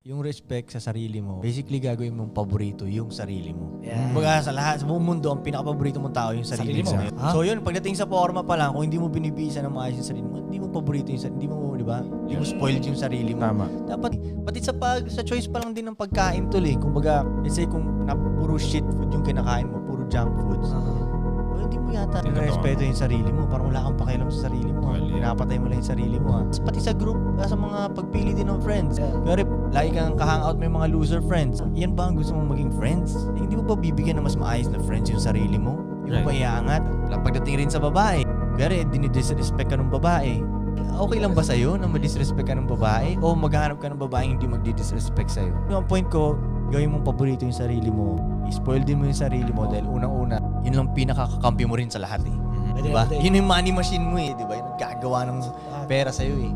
Yung respect sa sarili mo, basically gagawin mong paborito yung sarili mo. Yeah. Kumbaga sa lahat, sa buong mundo, ang pinaka-paborito mong tao yung sarili mo. Huh? So yun, pagdating sa forma pa lang, kung hindi mo binibisan ng maayos yung sarili mo, hindi mo paborito yung sarili mo, hindi mo, di ba? Hindi mo spoiled yung sarili mo. Tama. Dapat, pati sa choice pa lang din ng pagkain tol eh. Kumbaga, let's say kung puro shit food yung kinakain mo, puro junk foods, hindi mo yata respeto yung sarili mo. Parang wala kang pakialam sa sarili mo. Pinapatay mo lang yung sarili mo. Pati sa group, sa mga pagpili din ng friends. Pero lagi kang kahangout may mga loser friends. Yan ba ang gusto mong maging friends? Hindi mo ba bibigyan ng mas maayos na friends yung sarili mo? Hindi mo ba iaangat? Pagdating rin sa babae, pero dinidisrespect ka ng babae. Okay lang ba sa'yo na madisrespect ka ng babae? O maghahanap ka ng babae hindi magdidisrespect sa'yo? Yung point ko, gawin mong paborito yung sarili mo. I-spoil din mo yung sarili mo dahil unang-una, yun lang pinakakakampi mo rin sa lahat eh. Diba? Yun yung money machine mo eh, diba? Yung nagkagawa ng pera sa'yo eh.